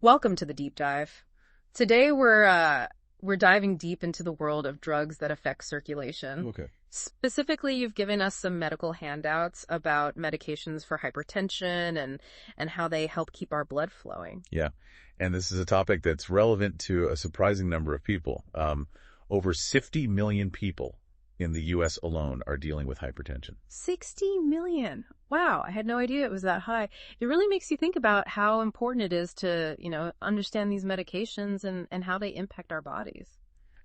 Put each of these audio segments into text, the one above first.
Welcome to the deep dive. Today we're diving deep into the world of drugs that affect circulation. Okay. Specifically, you've given us some medical handouts about medications for hypertension and how they help keep our blood flowing. Yeah. And this is a topic that's relevant to a surprising number of people. Over 50 million people in the U.S. alone are dealing with hypertension. 60 million. Wow, I had no idea it was that high. It really makes you think about how important it is to, understand these medications and how they impact our bodies.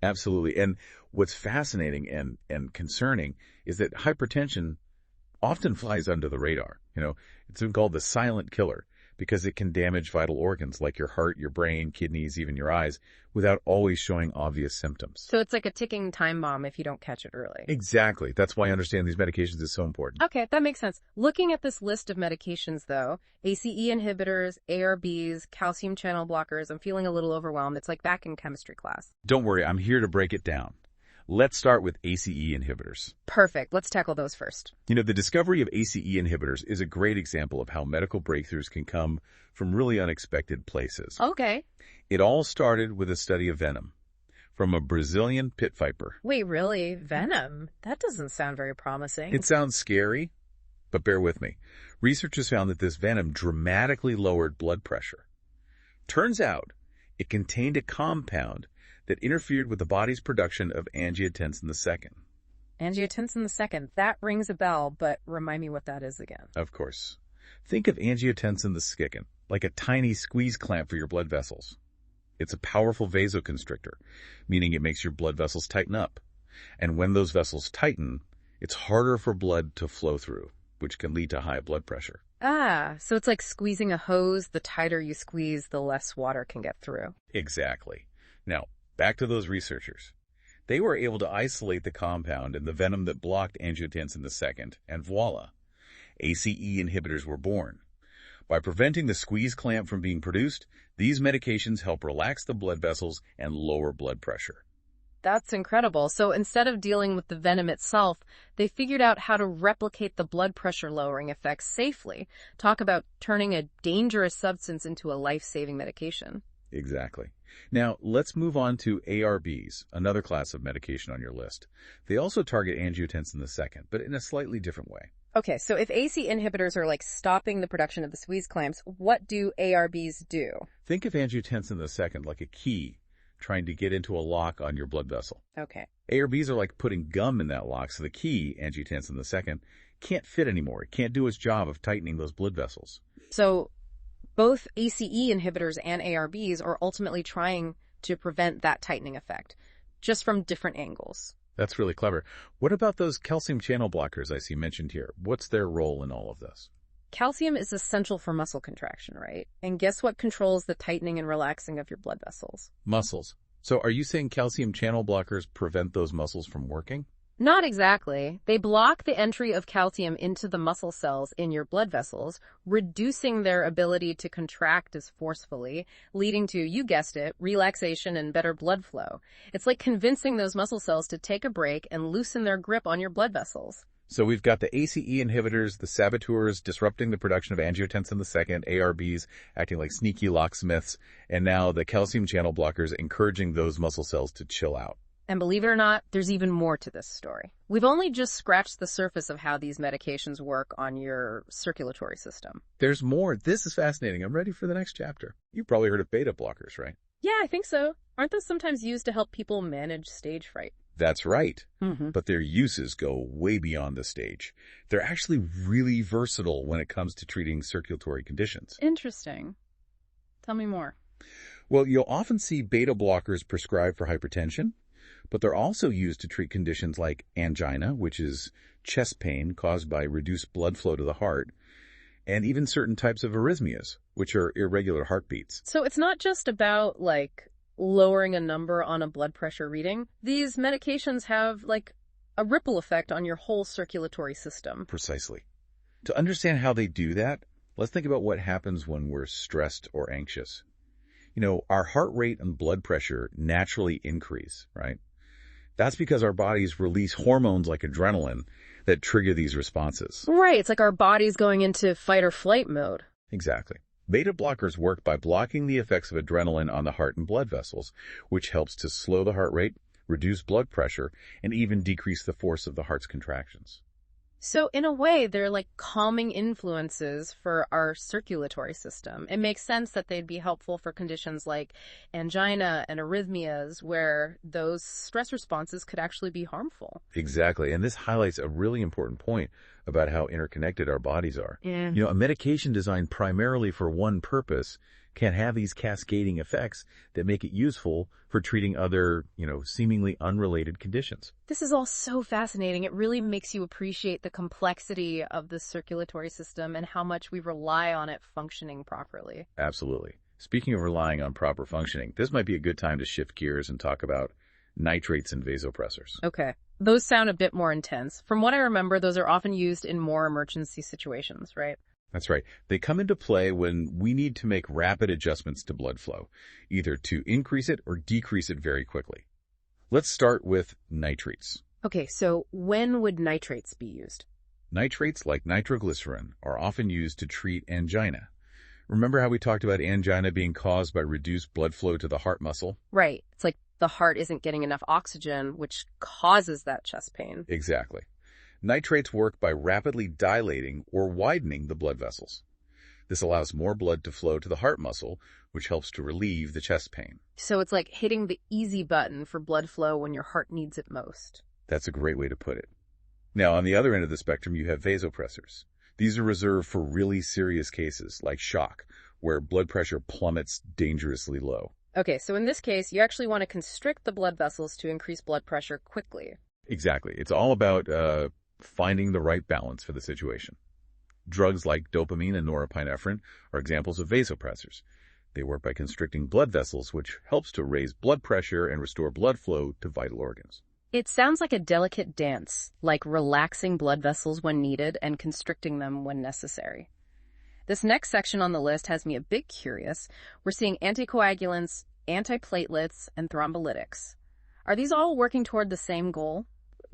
Absolutely. And what's fascinating and concerning is that hypertension often flies under the radar. It's been called the silent killer because it can damage vital organs like your heart, your brain, kidneys, even your eyes, without always showing obvious symptoms. So it's like a ticking time bomb if you don't catch it early. Exactly. That's why understanding these medications is so important. Okay, that makes sense. Looking at this list of medications, though, ACE inhibitors, ARBs, calcium channel blockers, I'm feeling a little overwhelmed. It's like back in chemistry class. Don't worry, I'm here to break it down. Let's start with ACE inhibitors. Perfect. Let's tackle those first. The discovery of ACE inhibitors is a great example of how medical breakthroughs can come from really unexpected places. Okay. It all started with a study of venom from a Brazilian pit viper. Wait, really? Venom? That doesn't sound very promising. It sounds scary, but bear with me. Researchers found that this venom dramatically lowered blood pressure. Turns out it contained a compound that interfered with the body's production of angiotensin II. Angiotensin II. That rings a bell, but remind me what that is again. Of course. Think of angiotensin II like a tiny squeeze clamp for your blood vessels. It's a powerful vasoconstrictor, meaning it makes your blood vessels tighten up. And when those vessels tighten, it's harder for blood to flow through, which can lead to high blood pressure. Ah, so it's like squeezing a hose. The tighter you squeeze, the less water can get through. Exactly. Now, back to those researchers. They were able to isolate the compound in the venom that blocked angiotensin II, and voila, ACE inhibitors were born. By preventing the squeeze clamp from being produced, these medications help relax the blood vessels and lower blood pressure. That's incredible. So instead of dealing with the venom itself, they figured out how to replicate the blood pressure lowering effects safely. Talk about turning a dangerous substance into a life-saving medication. Exactly. Now, let's move on to ARBs, another class of medication on your list. They also target angiotensin II, but in a slightly different way. Okay, so if ACE inhibitors are like stopping the production of the squeeze clamps, what do ARBs do? Think of angiotensin II like a key trying to get into a lock on your blood vessel. Okay. ARBs are like putting gum in that lock, so the key, angiotensin II, can't fit anymore. It can't do its job of tightening those blood vessels. So both ACE inhibitors and ARBs are ultimately trying to prevent that tightening effect, just from different angles. That's really clever. What about those calcium channel blockers I see mentioned here? What's their role in all of this? Calcium is essential for muscle contraction, right? And guess what controls the tightening and relaxing of your blood vessels? Muscles. So are you saying calcium channel blockers prevent those muscles from working? Not exactly. They block the entry of calcium into the muscle cells in your blood vessels, reducing their ability to contract as forcefully, leading to, you guessed it, relaxation and better blood flow. It's like convincing those muscle cells to take a break and loosen their grip on your blood vessels. So we've got the ACE inhibitors, the saboteurs disrupting the production of angiotensin II, ARBs acting like sneaky locksmiths, and now the calcium channel blockers encouraging those muscle cells to chill out. And believe it or not, there's even more to this story. We've only just scratched the surface of how these medications work on your circulatory system. There's more. This is fascinating. I'm ready for the next chapter. You've probably heard of beta blockers, right? Yeah, I think so. Aren't those sometimes used to help people manage stage fright? That's right. Mm-hmm. But their uses go way beyond the stage. They're actually really versatile when it comes to treating circulatory conditions. Interesting. Tell me more. Well, you'll often see beta blockers prescribed for hypertension, but they're also used to treat conditions like angina, which is chest pain caused by reduced blood flow to the heart, and even certain types of arrhythmias, which are irregular heartbeats. So it's not just about, lowering a number on a blood pressure reading. These medications have, a ripple effect on your whole circulatory system. Precisely. To understand how they do that, let's think about what happens when we're stressed or anxious. Our heart rate and blood pressure naturally increase, right? That's because our bodies release hormones like adrenaline that trigger these responses. Right. It's like our body's going into fight or flight mode. Exactly. Beta blockers work by blocking the effects of adrenaline on the heart and blood vessels, which helps to slow the heart rate, reduce blood pressure, and even decrease the force of the heart's contractions. So in a way, they're like calming influences for our circulatory system. It makes sense that they'd be helpful for conditions like angina and arrhythmias, where those stress responses could actually be harmful. Exactly, and this highlights a really important point about how interconnected our bodies are. Yeah. A medication designed primarily for one purpose can have these cascading effects that make it useful for treating other, seemingly unrelated conditions. This is all so fascinating. It really makes you appreciate the complexity of the circulatory system and how much we rely on it functioning properly. Absolutely. Speaking of relying on proper functioning, this might be a good time to shift gears and talk about nitrates and vasopressors. Okay. Those sound a bit more intense. From what I remember, those are often used in more emergency situations, right? That's right. They come into play when we need to make rapid adjustments to blood flow, either to increase it or decrease it very quickly. Let's start with nitrates. Okay, so when would nitrates be used? Nitrates, like nitroglycerin, are often used to treat angina. Remember how we talked about angina being caused by reduced blood flow to the heart muscle? Right. It's like the heart isn't getting enough oxygen, which causes that chest pain. Exactly. Nitrates work by rapidly dilating or widening the blood vessels. This allows more blood to flow to the heart muscle, which helps to relieve the chest pain. So it's like hitting the easy button for blood flow when your heart needs it most. That's a great way to put it. Now, on the other end of the spectrum, you have vasopressors. These are reserved for really serious cases, like shock, where blood pressure plummets dangerously low. Okay, so in this case, you actually want to constrict the blood vessels to increase blood pressure quickly. Exactly. It's all about finding the right balance for the situation. Drugs like dopamine and norepinephrine are examples of vasopressors. They work by constricting blood vessels, which helps to raise blood pressure and restore blood flow to vital organs. It sounds like a delicate dance, like relaxing blood vessels when needed and constricting them when necessary. This next section on the list has me a bit curious. We're seeing anticoagulants, antiplatelets, and thrombolytics. Are these all working toward the same goal?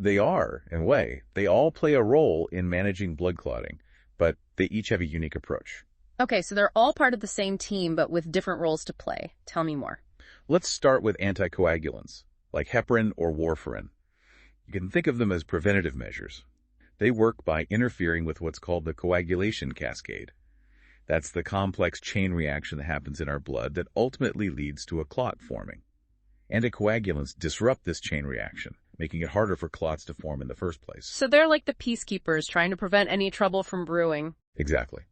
They are, in a way. They all play a role in managing blood clotting, but they each have a unique approach. Okay, so they're all part of the same team, but with different roles to play. Tell me more. Let's start with anticoagulants, like heparin or warfarin. You can think of them as preventative measures. They work by interfering with what's called the coagulation cascade. That's the complex chain reaction that happens in our blood that ultimately leads to a clot forming. Anticoagulants disrupt this chain reaction, making it harder for clots to form in the first place. So they're like the peacekeepers trying to prevent any trouble from brewing. Exactly.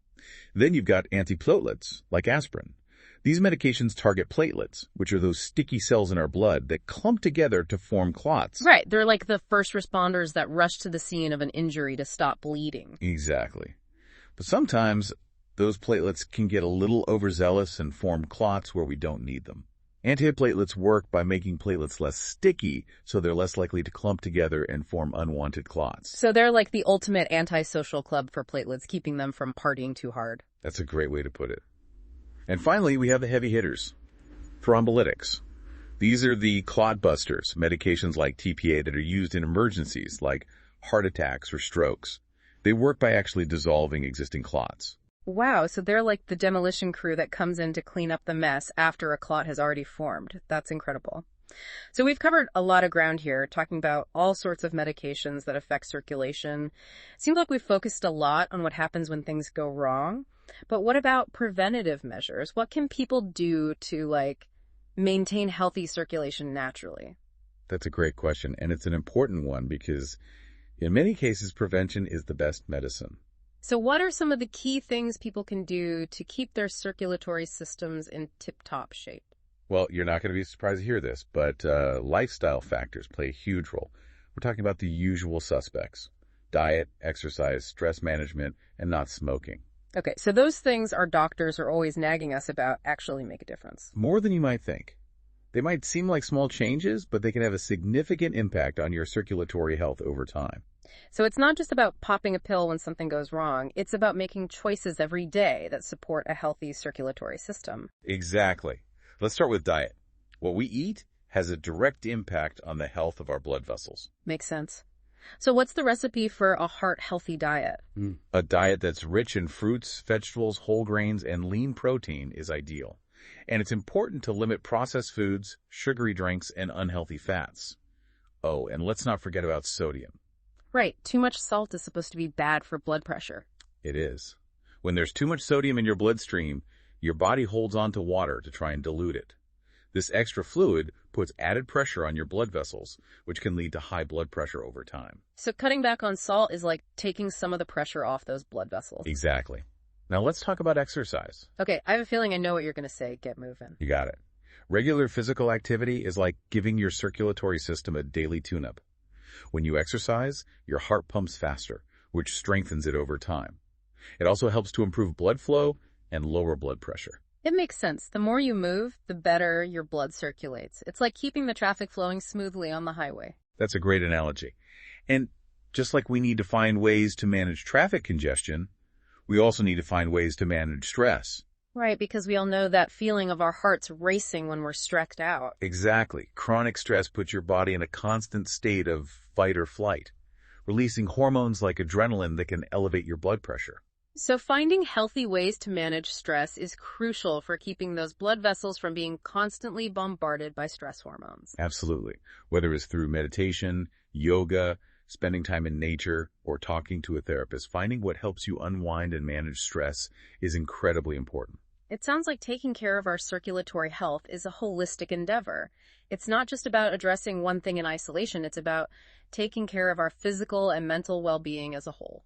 Then you've got antiplatelets, like aspirin. These medications target platelets, which are those sticky cells in our blood that clump together to form clots. Right, they're like the first responders that rush to the scene of an injury to stop bleeding. Exactly. But sometimes those platelets can get a little overzealous and form clots where we don't need them. Antiplatelets work by making platelets less sticky, so they're less likely to clump together and form unwanted clots. So they're like the ultimate antisocial club for platelets, keeping them from partying too hard. That's a great way to put it. And finally, we have the heavy hitters, thrombolytics. These are the clot busters, medications like TPA that are used in emergencies like heart attacks or strokes. They work by actually dissolving existing clots. Wow, so they're like the demolition crew that comes in to clean up the mess after a clot has already formed. That's incredible. So we've covered a lot of ground here, talking about all sorts of medications that affect circulation. It seems like we've focused a lot on what happens when things go wrong. But what about preventative measures? What can people do to, maintain healthy circulation naturally? That's a great question, and it's an important one because in many cases, prevention is the best medicine. So what are some of the key things people can do to keep their circulatory systems in tip-top shape? Well, you're not going to be surprised to hear this, but lifestyle factors play a huge role. We're talking about the usual suspects: diet, exercise, stress management, and not smoking. Okay, so those things our doctors are always nagging us about actually make a difference. More than you might think. They might seem like small changes, but they can have a significant impact on your circulatory health over time. So it's not just about popping a pill when something goes wrong. It's about making choices every day that support a healthy circulatory system. Exactly. Let's start with diet. What we eat has a direct impact on the health of our blood vessels. Makes sense. So what's the recipe for a heart-healthy diet? A diet that's rich in fruits, vegetables, whole grains, and lean protein is ideal. And it's important to limit processed foods, sugary drinks, and unhealthy fats. Oh, and let's not forget about sodium. Right, too much salt is supposed to be bad for blood pressure. It is. When there's too much sodium in your bloodstream, your body holds on to water to try and dilute it. This extra fluid puts added pressure on your blood vessels, which can lead to high blood pressure over time. So cutting back on salt is like taking some of the pressure off those blood vessels. Exactly. Now let's talk about exercise. Okay, I have a feeling I know what you're going to say. Get moving. You got it. Regular physical activity is like giving your circulatory system a daily tune-up. When you exercise, your heart pumps faster, which strengthens it over time. It also helps to improve blood flow and lower blood pressure. It makes sense. The more you move, the better your blood circulates. It's like keeping the traffic flowing smoothly on the highway. That's a great analogy. And just like we need to find ways to manage traffic congestion, we also need to find ways to manage stress. Right, because we all know that feeling of our hearts racing when we're stressed out. Exactly. Chronic stress puts your body in a constant state of fight or flight, releasing hormones like adrenaline that can elevate your blood pressure. So finding healthy ways to manage stress is crucial for keeping those blood vessels from being constantly bombarded by stress hormones. Absolutely. Whether it's through meditation, yoga, spending time in nature, or talking to a therapist, finding what helps you unwind and manage stress is incredibly important. It sounds like taking care of our circulatory health is a holistic endeavor. It's not just about addressing one thing in isolation, it's about taking care of our physical and mental well-being as a whole.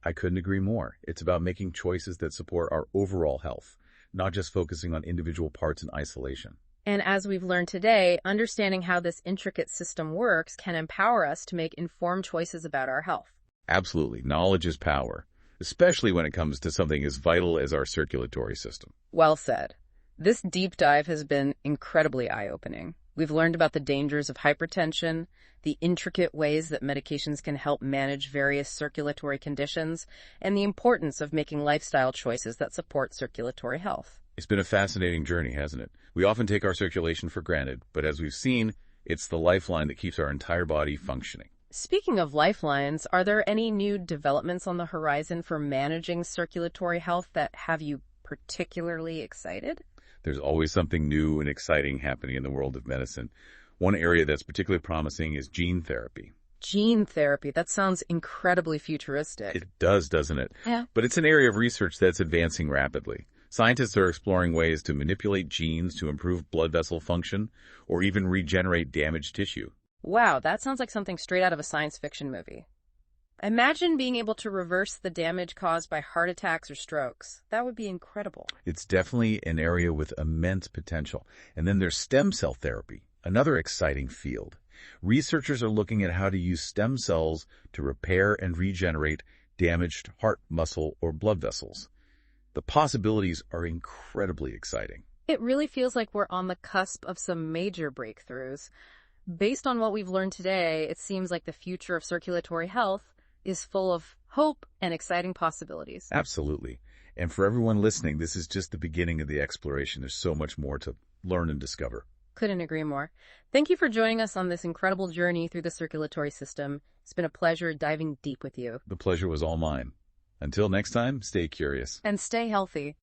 I couldn't agree more. It's about making choices that support our overall health, not just focusing on individual parts in isolation. And as we've learned today, understanding how this intricate system works can empower us to make informed choices about our health. Absolutely. Knowledge is power, especially when it comes to something as vital as our circulatory system. Well said. This deep dive has been incredibly eye-opening. We've learned about the dangers of hypertension, the intricate ways that medications can help manage various circulatory conditions, and the importance of making lifestyle choices that support circulatory health. It's been a fascinating journey, hasn't it? We often take our circulation for granted, but as we've seen, it's the lifeline that keeps our entire body functioning. Speaking of lifelines, are there any new developments on the horizon for managing circulatory health that have you particularly excited? There's always something new and exciting happening in the world of medicine. One area that's particularly promising is gene therapy. Gene therapy, that sounds incredibly futuristic. It does, doesn't it? Yeah. But it's an area of research that's advancing rapidly. Scientists are exploring ways to manipulate genes to improve blood vessel function or even regenerate damaged tissue. Wow, that sounds like something straight out of a science fiction movie. Imagine being able to reverse the damage caused by heart attacks or strokes. That would be incredible. It's definitely an area with immense potential. And then there's stem cell therapy, another exciting field. Researchers are looking at how to use stem cells to repair and regenerate damaged heart, muscle, or blood vessels. The possibilities are incredibly exciting. It really feels like we're on the cusp of some major breakthroughs. Based on what we've learned today, it seems like the future of circulatory health is full of hope and exciting possibilities. Absolutely. And for everyone listening, this is just the beginning of the exploration. There's so much more to learn and discover. Couldn't agree more. Thank you for joining us on this incredible journey through the circulatory system. It's been a pleasure diving deep with you. The pleasure was all mine. Until next time, stay curious. And stay healthy.